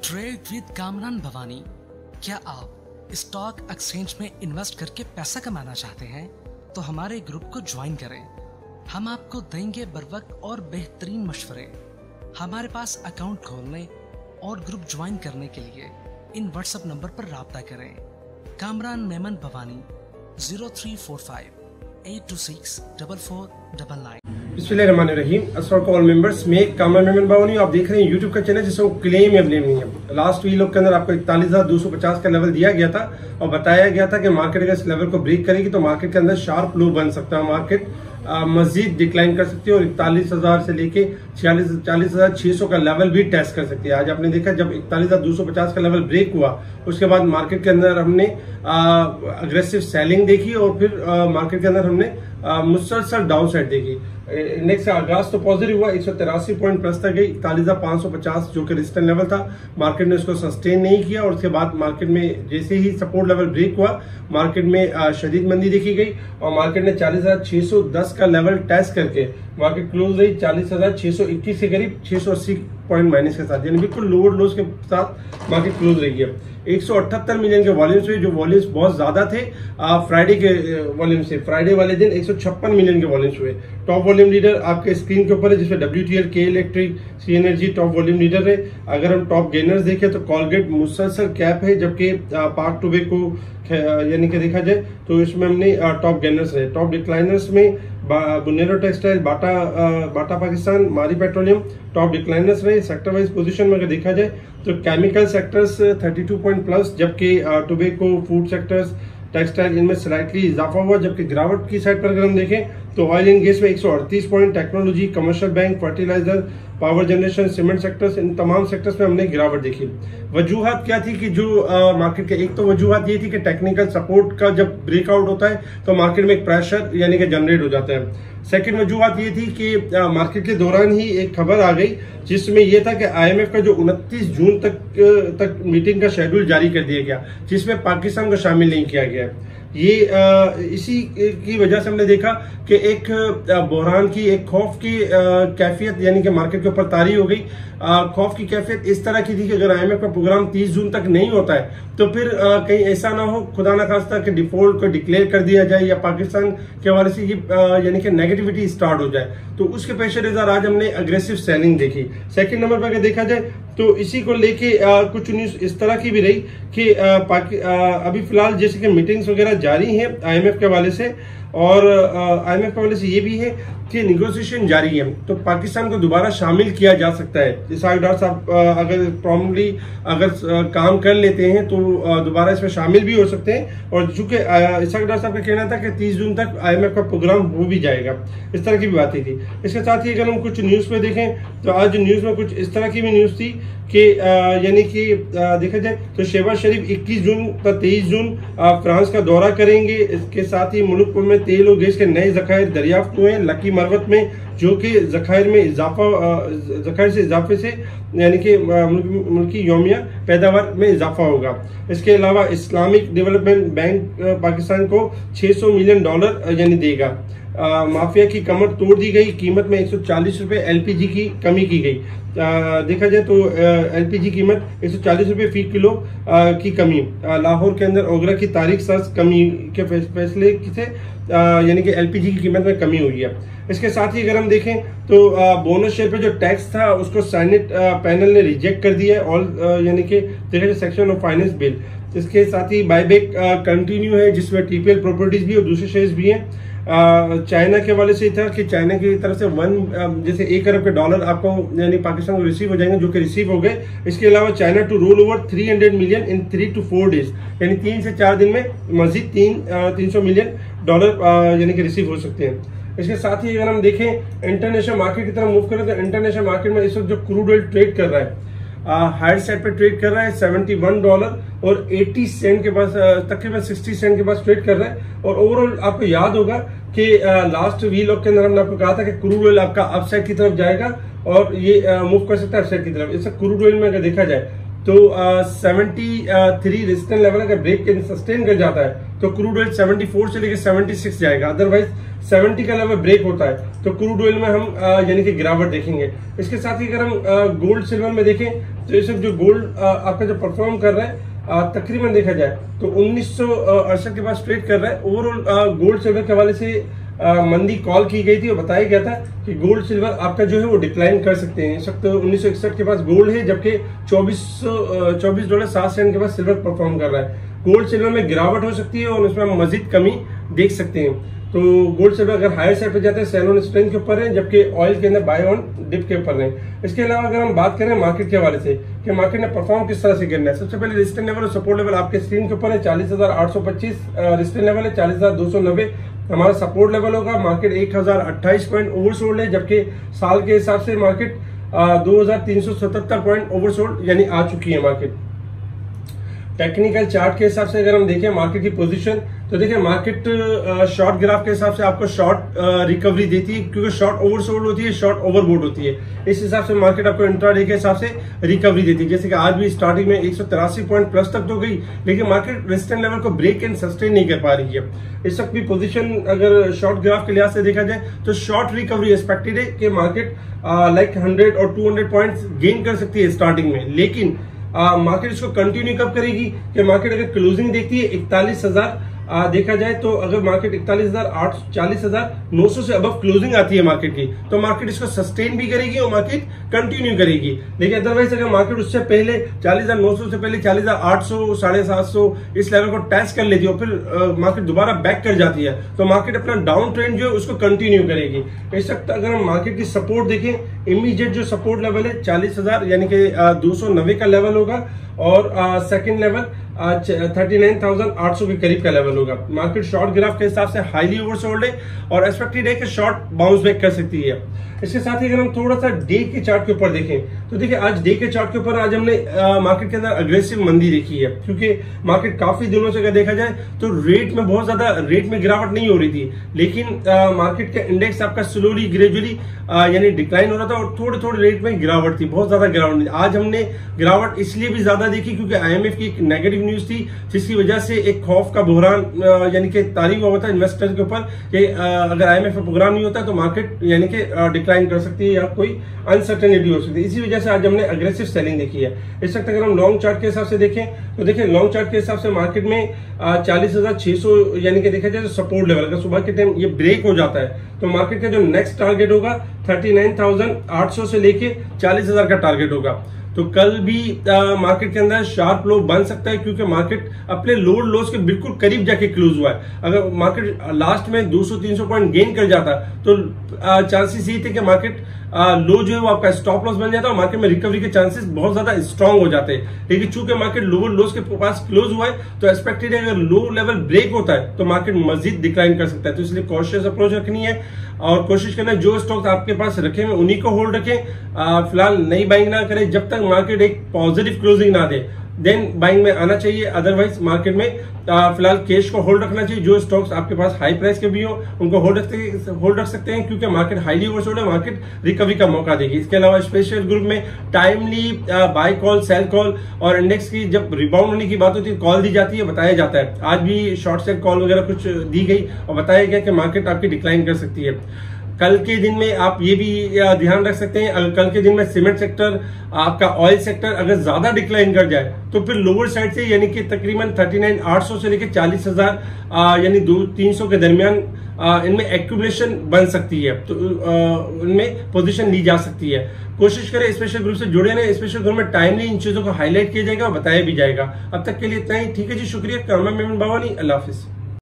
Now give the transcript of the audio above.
Trade with Kamran Bhavani. क्या आप stock exchange में इन्वेस्ट करके पैसा कमाना चाहते हैं तो हमारे ग्रुप को ज्वाइन करें। हम आपको देंगे बरवक्त और बेहतरीन मशवरे। हमारे पास अकाउंट खोलने और ग्रुप ज्वाइन करने के लिए इन व्हाट्सएप नंबर पर राब्ता करें। कामरान मेमन भवानी 0345 826 4499। बिस्मिल्लाहिर्रहमानिर्रहीम। अस्सलाम वालेकुम ऑल मेंबर्स। मैं कामरान मेमन भवानी। आप देख रहे हैं यूट्यूब का चैनल जिसको क्लेम या ब्लेम नहीं है। लास्ट वीलॉग के अंदर आपको 41,250 का लेवल दिया गया था और बताया गया था कि मार्केट अगर इस लेवल को ब्रेक करेगी तो मार्केट के अंदर शार्प लो बन सकता है, मार्केट मजीद डिक्लाइन कर सकती है और 41,000 से लेके 40,600 का लेवल भी टेस्ट कर सकती है। आज आपने देखा जब 41,250 का लेवल ब्रेक हुआ उसके बाद मार्केट के अंदर हमने अग्रेसिव सेलिंग देखी और फिर मार्केट के अंदर हमने मुसलसल डाउन साइड देखी। इंडेक्स का आगाज तो पॉजिटिव हुआ, 183 पॉइंट प्लस तक गई। 41,550 जो कि रेजिस्टेंस लेवल था, मार्केट ने उसको सस्टेन नहीं किया और उसके बाद मार्केट में जैसे ही सपोर्ट लेवल ब्रेक हुआ मार्केट में शदीद मंदी देखी गई और मार्केट ने 40,610 का लेवल टेस्ट करके मार्केट क्लोज रही 40,621 के करीब 680 पॉइंट माइनस के साथ, यानी बिल्कुल लोअर लोज के साथ मार्केट क्लोज रही है। 178 मिलियन के वॉल्यूम्स हुए जो वॉल्यूम्स बहुत ज्यादा थे फ्राइडे के वॉल्यूम से। फ्राइडे वाले दिन 156 मिलियन के वॉल्यूम्स हुए। टॉप वॉल्यूम लीडर आपके स्क्रीन के ऊपर है जिसमें WTL, के इलेक्ट्रिक, सी एनर्जी टॉप वॉल्यूम लीडर है। अगर हम टॉप गेनर्स देखें तो कॉलगेट मुसलसल कैप है, जबकि पार्क टोबैको यानी कि देखा जाए तो इसमें हमने टॉप गेनर्स है। टॉप डिक्लाइनर्स में बुनेरो टेक्सटाइल, बाटा पाकिस्तान, मारी पेट्रोलियम टॉप डिक्लाइनर्स रहे। सेक्टर वाइज पोजीशन में अगर देखा जाए तो केमिकल सेक्टर्स 32 पॉइंट प्लस, जबकि टोबैको, फूड सेक्टर्स, टेक्सटाइल इनमें स्लाइटली इजाफा हुआ। जबकि गिरावट की साइड पर अगर हम देखें तो ऑयल एंड गैस में 138 point, technology, commercial bank, fertiliser, power generation, cement sectors, इन तमाम सेक्टर्स में हमने गिरावट देखी। वजूहात क्या थी कि जो मार्केट के एक तो वजूहात ये थी कि टेक्निकल सपोर्ट का जब ब्रेकआउट होता है तो मार्केट में एक प्रेशर यानी कि जनरेट हो जाता है। सेकंड वजूहात ये थी कि मार्केट के दौरान ही एक खबर आ गई जिसमें यह था कि IMF का जो 29 जून तक मीटिंग का शेड्यूल जारी कर दिया गया जिसमें पाकिस्तान को शामिल नहीं किया गया। ये इसी की वजह से हमने देखा कि एक बहरान की, एक खौफ की कैफियत यानी कि मार्केट के ऊपर तारी हो गई। खौफ की कैफियत इस तरह की थी कि अगर IMF का प्रोग्राम 30 जून तक नहीं होता है तो फिर कहीं ऐसा ना हो खुदा ना खास्ता कि डिफॉल्ट को डिक्लेयर कर दिया जाए या पाकिस्तान के हवाले से ये यानी कि नेगेटिविटी स्टार्ट हो जाए। तो उसके पेश नजर आज हमने अग्रेसिव सेलिंग देखी। सेकंड नंबर पर अगर देखा जाए तो इसी को लेके कुछ न्यूज इस तरह की भी रही कि अभी फिलहाल जैसे कि मीटिंग्स वगैरह जारी हैं IMF के हवाले से और IMF के हवाले से ये भी है कि निगोशिएशन जारी है तो पाकिस्तान को दोबारा शामिल किया जा सकता है। इसाक डार साहब अगर प्रॉम्प्टली अगर काम कर लेते हैं तो दोबारा इसमें शामिल भी हो सकते हैं और चूंकि इसाक डार साहब का कहना था कि 30 जून तक IMF का प्रोग्राम हो भी जाएगा, इस तरह की भी बातें थी। इसके साथ ही अगर हम कुछ न्यूज पे देखें तो आज न्यूज में कुछ इस तरह की भी न्यूज थी कि यानी कि देखा जाए तो शहबाज शरीफ 21 जून तक 23 जून फ्रांस का दौरा करेंगे। इसके साथ ही मुल्क में तेल और गैस के नए जखायर दरियाफ्त हुए लकी मरवत में, जो कि जखायर से इजाफे से यानी कि मुल्की यौमिया पैदावार में इजाफा होगा। इसके अलावा इस्लामिक डेवलपमेंट बैंक पाकिस्तान को $600 मिलियन यानी देगा। माफिया की कमर तोड़ दी गई, कीमत में 140 रुपए LPG की कमी की गई। देखा जाए तो LPG कीमत 140 रुपए फी किलो की कमी। लाहौर के अंदर ओगरा की तारीख सर्च कमी के फैसले से यानी कि LPG की कीमत में कमी हुई है। इसके साथ ही अगर हम देखें तो बोनस शेयर पे जो टैक्स था उसको सेनेट पैनल ने रिजेक्ट कर दिया है ऑल यानी कि देखा जाए सेक्शन ऑफ फाइनेंस बिल। इसके साथ ही बायबैक कंटिन्यू है जिसमें TPL प्रॉपर्टीज भी और दूसरे शेयर्स भी हैं। चाइना के हवाले से था कि चाइना की तरफ से जैसे $1 अरब आपको यानी पाकिस्तान को रिसीव हो जाएंगे जो कि रिसीव हो गए। इसके अलावा China to roll over 300 million in 3 to 4 days यानी 3 से 4 दिन में मजीद $300 मिलियन यानी कि रिसीव हो सकते हैं। इसके साथ ही अगर हम देखें इंटरनेशनल मार्केट की तरफ मूव करें तो इंटरनेशनल मार्केट में इस वक्त जो क्रूड ऑयल ट्रेड कर रहा है हायर साइड पे ट्रेड कर रहा है $71 और 80 सेंट के पास, तकरीबन 60 सेंट के पास ट्रेड कर रहा है। और ओवरऑल आपको याद होगा कि लास्ट वीलॉग के अंदर हमने आपको कहा था कि क्रूड ऑयल आपका अपसाइड की तरफ जाएगा और ये मूव कर सकता है अपसाइड की तरफ। इस क्रूड ऑयल में अगर देखा जाए तो 73 रेजिस्टेंस लेवल अगर ब्रेक सस्टेन कर जाता है तो क्रूड ऑयल 74 से लेकर 76 जाएगा। अदरवाइज 70 का लेवल ब्रेक होता है तो क्रूड ऑयल में हम यानी कि गिरावट देखेंगे। इसके साथ ही अगर हम गोल्ड सिल्वर में देखें तो इस वक्त जो गोल्ड आपका जो परफॉर्म कर रहा है तकरीबन देखा जाए तो 1968 के पास ट्रेड कर रहा है। ओवरऑल गोल्ड सिल्वर के हवाले से मंदी कॉल की गई थी और बताया गया था कि गोल्ड सिल्वर आपका जो है वो डिक्लाइन कर सकते हैं। इस वक्त 1961 के पास गोल्ड है, जबकि $24.07 के पास सिल्वर परफॉर्म कर रहा है। गोल्ड सिल्वर में गिरावट हो सकती है और उसमें हम मजीद कमी देख सकते हैं। तो गोल्ड सिल्वर अगर हायर साइड पे जाते हैं सेल ऑन स्ट्रेंथ के ऊपर है, जबकि ऑयल के अंदर बाय ऑन डिप के ऊपर है। इसके अलावा अगर हम बात करें मार्केट के हवाले से कि मार्केट ने परफॉर्म किस तरह से करना है, सबसे पहले रेजिस्टेंस लेवल और सपोर्ट लेवल आपके स्क्रीन के ऊपर है। 40,825 रेजिस्टेंस लेवल है, 40,290 हमारा सपोर्ट लेवल होगा। मार्केट 1,028 पॉइंट ओवरसोल्ड है, जबकि साल के हिसाब से मार्केट 2,377 पॉइंट ओवरसोल्ड यानी आ चुकी है मार्केट। टेक्निकल चार्ट के हिसाब से अगर हम देखें मार्केट की पोजीशन, तो देखिए मार्केट शॉर्ट ग्राफ के हिसाब से आपको शॉर्ट रिकवरी देती है, क्योंकि शॉर्ट ओवरसोल्ड होती है, शॉर्ट ओवरबोट होती है। इस हिसाब से मार्केट आपको इंट्राडे के हिसाब से रिकवरी देती है। जैसे कि आज भी स्टार्टिंग में 183 पॉइंट प्लस तक तो गई, लेकिन मार्केट रेजिस्टेंस लेवल को ब्रेक एंड सस्टेन नहीं कर पा रही है। इस वक्त भी पोजीशन अगर शॉर्ट ग्राफ के लिहाज से देखा जाए तो शॉर्ट रिकवरी एक्सपेक्टेड है कि मार्केट लाइक 100 और 200 पॉइंट गेन कर सकती है स्टार्टिंग में, लेकिन मार्केट इसको कंटिन्यू कब करेगी कि मार्केट अगर क्लोजिंग देखती है 41,000 देखा जाए तो अगर मार्केट 40,900 से अबव क्लोजिंग आती है मार्केट की, तो मार्केट इसको सस्टेन भी करेगी और मार्केट कंटिन्यू करेगी। लेकिन अदरवाइज अगर मार्केट उससे पहले 40,900 से पहले 40,800 750 इस लेवल को टच कर लेती है और फिर मार्केट दोबारा बैक कर जाती है, तो मार्केट अपना डाउन ट्रेंड जो है उसको कंटिन्यू करेगी। इस वक्त अगर हम मार्केट की सपोर्ट देखें, इमीडिएट जो सपोर्ट लेवल है 40,000 यानी कि 290 का लेवल होगा और सेकंड लेवल 39,800 के करीब का लेवल होगा। मार्केट शॉर्ट ग्राफ के हिसाब से हाईली ओवरसोल्ड है और एक्सपेक्टेड है कि शॉर्ट बाउंस बैक कर सकती है। इसके साथ ही अगर हम थोड़ा सा डे के चार्ट के ऊपर देखें तो देखिए आज डे के चार्ट के ऊपर आज हमने मार्केट के अंदर अग्रेसिव मंदी देखी है, क्योंकि मार्केट काफी दिनों से अगर देखा जाए तो रेट में बहुत ज्यादा रेट में गिरावट नहीं हो रही थी, लेकिन मार्केट का इंडेक्स आपका स्लोली ग्रेजुअली यानी डिक्लाइन हो रहा था और थोड़े थोड़े रेट में गिरावट थी, बहुत ज्यादा गिरावट नहीं। आज हमने गिरावट इसलिए भी ज्यादा देखी क्योंकि IMF की एक नेगेटिव न्यूज थी, जिसकी वजह से एक खौफ का बहरान यानी कि तारी हुआ था इन्वेस्टर के ऊपर कि अगर IMF का प्रोग्राम नहीं होता तो मार्केट यानी कि डिक्लाइन कर सकती है या कोई अनसर्टेनिटी हो सकती है। इसी वजह से आज हमने अग्रेसिव सेलिंग देखी है। इस वक्त अगर हम लॉन्ग चार्ट के हिसाब से देखें तो देखिए लॉन्ग चार्ट के हिसाब से मार्केट में 40,600 यानी कि देखा जाए तो सपोर्ट लेवल अगर सुबह के टाइम ये ब्रेक हो जाता है तो मार्केट का जो नेक्स्ट टारगेट होगा 39,800 से लेके 40,000 का टारगेट होगा। तो कल भी मार्केट के अंदर शार्प लो बन सकता है, क्योंकि मार्केट अपने लोड लॉस के बिल्कुल करीब जाके क्लोज हुआ है। अगर मार्केट लास्ट में 200-300 पॉइंट गेन कर जाता तो चांसेस ये थे कि मार्केट लो जो है वो आपका स्टॉप लॉस बन जाता है और मार्केट में रिकवरी के चांसेस बहुत ज्यादा स्ट्रांग हो जाते हैं। लेकिन चूंकि मार्केट लोअर लोस के पास क्लोज हुआ है तो एक्सपेक्टेड है अगर लो लेवल ब्रेक होता है तो मार्केट मजीद डिक्लाइन कर सकता है। तो इसलिए कॉशियस अप्रोच रखनी है और कोशिश करना है जो स्टॉक्स आपके पास रखे हुए उन्हीं को होल्ड रखें। फिलहाल नई बाइंग ना करें जब तक मार्केट एक पॉजिटिव क्लोजिंग ना दे, देन बाइंग में आना चाहिए। अदरवाइज मार्केट में फिलहाल कैश को होल्ड रखना चाहिए। जो स्टॉक्स आपके पास हाई प्राइस के भी हो उनको होल्ड रख सकते हैं, क्योंकि मार्केट हाईली ओवरसोल्ड है, मार्केट रिकवरी का मौका देगी। इसके अलावा स्पेशल ग्रुप में timely buy call, sell call और इंडेक्स की जब रिबाउंड होने की बात होती है कॉल दी जाती है, बताया जाता है। आज भी शॉर्ट सेल कॉल वगैरह कुछ दी गई और बताया गया कि मार्केट आपकी डिक्लाइन कर सकती है। कल के दिन में आप ये भी ध्यान रख सकते हैं, अगर कल के दिन में सीमेंट सेक्टर, आपका ऑयल सेक्टर अगर ज्यादा डिक्लाइन कर जाए तो फिर लोअर साइड से यानी कि तकरीबन 39,800 से लेकर 40,000 यानी 200-300 के दरमियान इनमें एक्यूमुलेशन बन सकती है, तो इनमें पोजीशन ली जा सकती है। कोशिश करें स्पेशल ग्रुप से जुड़े रहें। स्पेशल ग्रुप में टाइमली इन चीजों को हाईलाइट किया जाएगा और बताया भी जाएगा। अब तक के लिए इतना ही। ठीक है जी, शुक्रिया। कैमरा मैन भवानी, अल्लाह हाफिज।